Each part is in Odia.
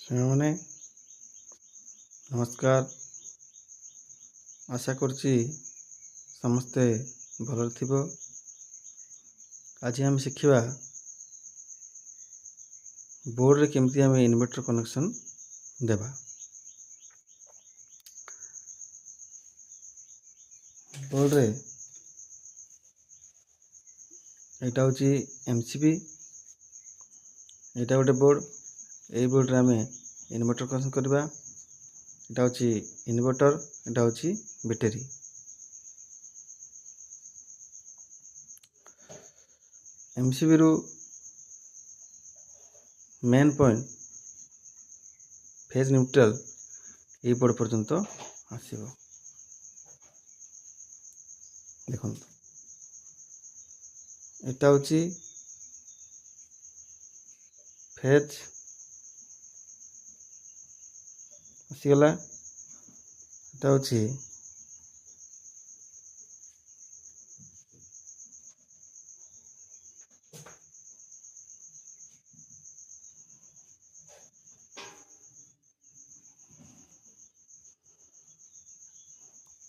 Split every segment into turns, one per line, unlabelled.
ସାଙ୍ଗମାନେ ନମସ୍କାର। ଆଶା କରୁଛି ସମସ୍ତେ ଭଲରେ ଥିବ। ଆଜି ଆମେ ଶିଖିବା ବୋର୍ଡରେ କେମିତି ଆମେ ଇନଭର୍ଟର କନେକ୍ସନ ଦେବା। ବୋର୍ଡରେ ଏଇଟା ହେଉଛି MCB, ଏଇଟା ଗୋଟେ ବୋର୍ଡ। এই ବୋର୍ଡରେ ଆମେ ଇନଭର୍ଟର କନେକ୍ସନ କରିବା। এটা ହେଉଛି ଇନଭର୍ଟର, এটা ହେଉଛି ବ୍ୟାଟେରୀ। MCB ରୁ মেন পয়েন্ট ফেজ নিউট্রাল এই ବୋର୍ଡ ପର୍ଯ୍ୟନ୍ତ ଆସିବ। ଦେଖନ୍ତୁ, এটা ହେଉଛି ফেজ ଆସିଗଲା। এটা ହେଉଛି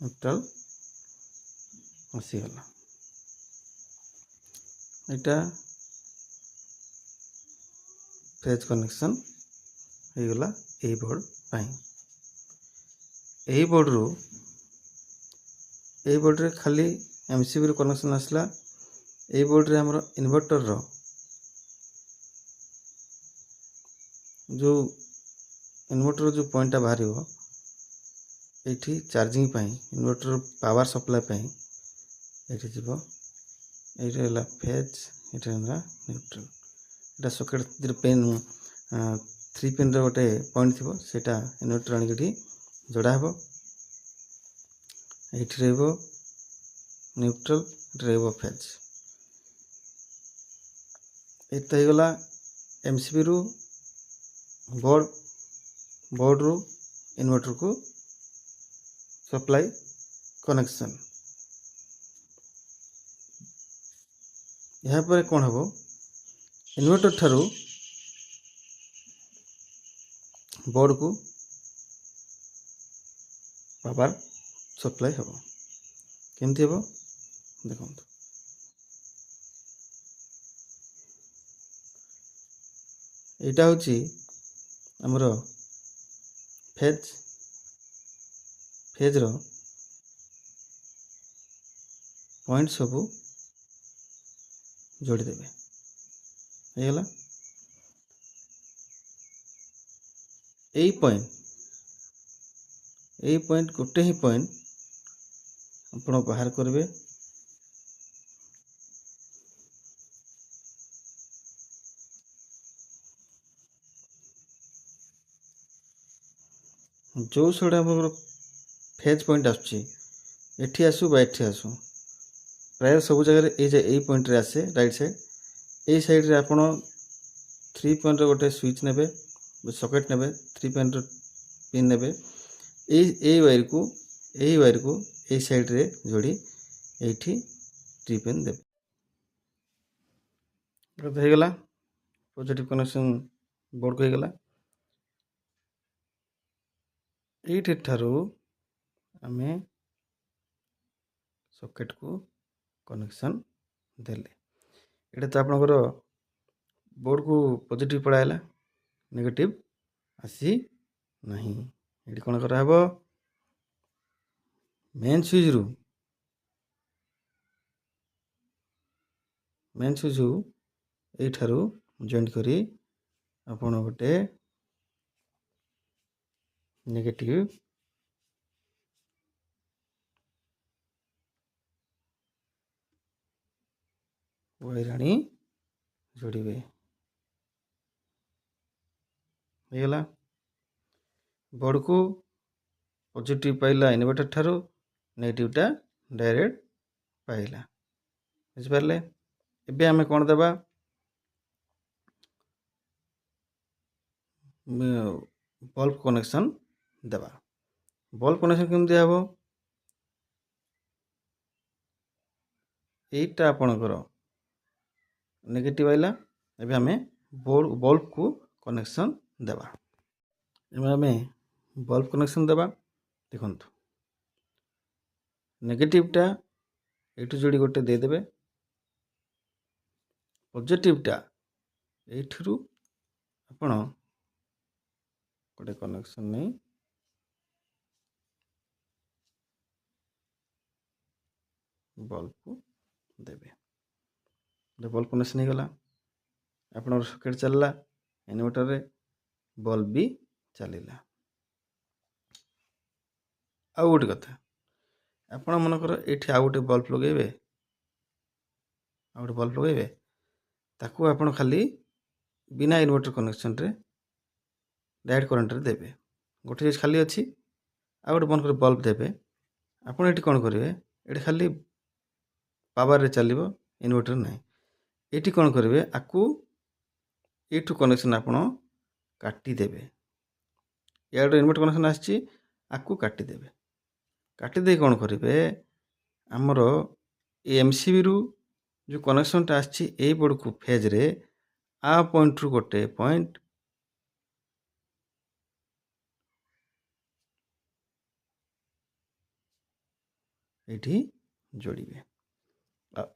নিউট্রাল ଆସିଗଲା। এটা ফেজ কନେକ୍ସନ ହେଇଗଲା এই ବୋର୍ଡ ପାଇଁ। এই ବୋର୍ଡରେ ଖାଲି MCB ରୁ କନେକ୍ସନ ଆସିଲା। এই ବୋର୍ଡରେ ଆମର ଇନଭର୍ଟରର ଯେଉଁ ପଏଣ୍ଟଟା ବାହାରିବ, ଏଇଠି ଚାର୍ଜିଂ ପାଇଁ, ଇନଭର୍ଟର ପାୱାର ସପ୍ଲାଏ ପାଇଁ ଏଇଠି ଯିବ। ଏଇଟା ହେଲା ଫେଜ, ଏଇଟା ହେଲା ନ୍ୟୁଟ୍ରାଲ। এটা ସକେଟ ପିନ୍ 3 ପିନ୍ର ଗୋଟେ ପଏଣ୍ଟ ଥିବ, ସେଇଟା ଇନଭର୍ଟର ଆଣିକି ଏଠି ଯୋଡ଼ା ହେବ। ଏଇଠି ରହିବ ନ୍ୟୁଟ୍ରାଲ, ଏଠି ରହିବ ଫେଜ। ଏଇଟା ହେଇଗଲା MCB ରୁ ବୋର୍ଡରୁ ଇନଭର୍ଟରକୁ ସପ୍ଲାଏ କନେକ୍ସନ। ଏହାପରେ କ'ଣ ହେବ, ଇନଭର୍ଟର ଠାରୁ ବୋର୍ଡକୁ ପାୱାର ସପ୍ଲାଏ ହେବ। କେମିତି ହେବ ଦେଖନ୍ତୁ। এইটা ହେଉଛି ଆମର ଫେଜ୍ର ପଏଣ୍ଟ ସବୁ ଯୋଡ଼ିଦେବେ। ହେଇଗଲା। এই ପଏଣ୍ଟ ଗୋଟେ ହିଁ ପଏଣ୍ଟ ଆପଣ ବାହାର କରିବେ। ଯେଉଁ ସାଇଡ଼୍ ଆମର ଫେଜ୍ ପଏଣ୍ଟ ଆସୁଛି, ଏଠି ଆସୁ ବା ଏଠି ଆସୁ, ପ୍ରାୟ ସବୁ ଜାଗାରେ ଏଇ ପଏଣ୍ଟରେ ଆସେ ରାଇଟ୍ ସାଇଡ଼୍। এই ସାଇଡ଼୍ରେ ଆପଣ 3 ପଏଣ୍ଟର ଗୋଟେ ସୁଇଚ୍ ନେବେ, ସକେଟ୍ ନେବେ, 3 ପଏଣ୍ଟର ପିନ୍ ନେବେ। এই ୱାୟାରକୁ এই ସାଇଡ଼୍ରେ ଯୋଡ଼ି এইଠି 3 ପିନ୍ ଦେବେ। এটা ହେଇଗଲା, ପଜିଟିଭ କନେକ୍ସନ୍ ବୋର୍ଡକୁ ହେଇଗଲା। এইଠି ଠାରୁ ଆମେ ସକେଟକୁ କନେକ୍ସନ୍ ଦେଲେ, ଏଇଟା ତ ଆପଣଙ୍କର ବୋର୍ଡକୁ ପଜିଟିଭ ପଳାଇଲା, ନେଗେଟିଭ ଆସି ନାହିଁ। ଏଠି କ'ଣ କରାହେବ, ମେନ୍ ସୁଇଚ୍ରୁ ଏଇଠାରୁ ଜଏଣ୍ଟ କରି ଆପଣ ଗୋଟେ ନେଗେଟିଭ ୱାୟାର ଆଣି ଯୋଡ଼ିବେ। ହେଇଗଲା। ବୋର୍ଡକୁ ପଜିଟିଭ ପାଇଲା ଇନଭର୍ଟର ଠାରୁ, ନେଗେଟିଭଟା ଡାଇରେକ୍ଟ ପାଇଲା। ବୁଝିପାରିଲେ? ଏବେ ଆମେ କ'ଣ ଦେବା, ବଲ୍ବ କନେକ୍ସନ୍ ଦେବା। ବଲ୍ବ କନେକ୍ସନ୍ କେମିତି ହେବ, এইটা ଆପଣଙ୍କର ନେଗେଟିଭ ଆଇଲା। ଏବେ ଆମେ ବଲ୍ବକୁ କନେକ୍ସନ୍ ଦେବା। आमे बल्ब कनेक्शन देवा देखु नेगेटिवटा एठू जोड़ी गोटे देदेवे पॉजिटिवटा एठू आपण गोटे कनेक्शन नहीं बल्ब को देवे बल्ब कनेक्शन हो गला आपण सॉकेट चलला इन्वर्टर रे बल्ब भी चलला आउ गोटे कथा आपण मनकर एठी आउ गोटे बल्ब लगेबे आउ गोटे बल्ब लगेबे ताकू आपण खाली बिना इन्वर्टर कनेक्शन रे डायरेक्ट करंट रे देबे गोटे चीज खाली अच्छी आउ गोटे बंद कर बल्ब देबे आपण एठी कोन करिवे एठी खाली पावर रे चलिबो इन्वर्टर नहीं एठी कोन करिवे आकू एठू कनेक्शन आपण काटी देबे यार इन्वर्टर कनेक्शन आछि आकू काटी देबे काटी दे कोन करिवे हमर एमसीबी रु जो कनेक्शन टा आछि ए बोर्ड को फेज रे आ पॉइंट रु गोटे पॉइंट एठी जोड़िबे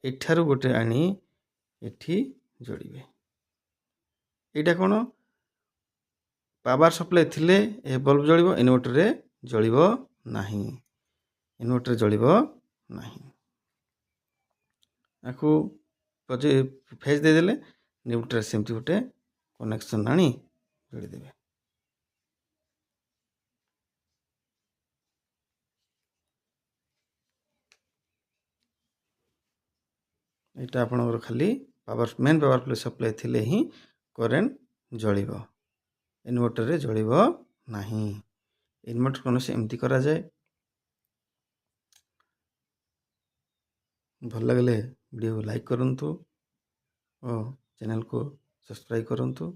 एठारु गोटे आनी एठी जोड़िबे एटा कोन पावर सप्लाई थिले ए बल्ब जळिबो इन्वर्टर रे जळिबो नाही इन्वर्टर जळिबो नाही आकू पजे फेज दे देले न्यूट्रल सेमती गोटे कनेक्शन आनी जोड़ी देबे एटा आपनकर खाली पावर मेन पावर सप्लाई थिले ही करेंट जळिबो इन्वर्टर रे जळिबो नाही इन्वर्टर कनेक्शन एमती करा जाए भल लगले वीडियो को लाइक करंतु और चैनल को सब्सक्राइब करंतु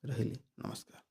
रहिली नमस्कार।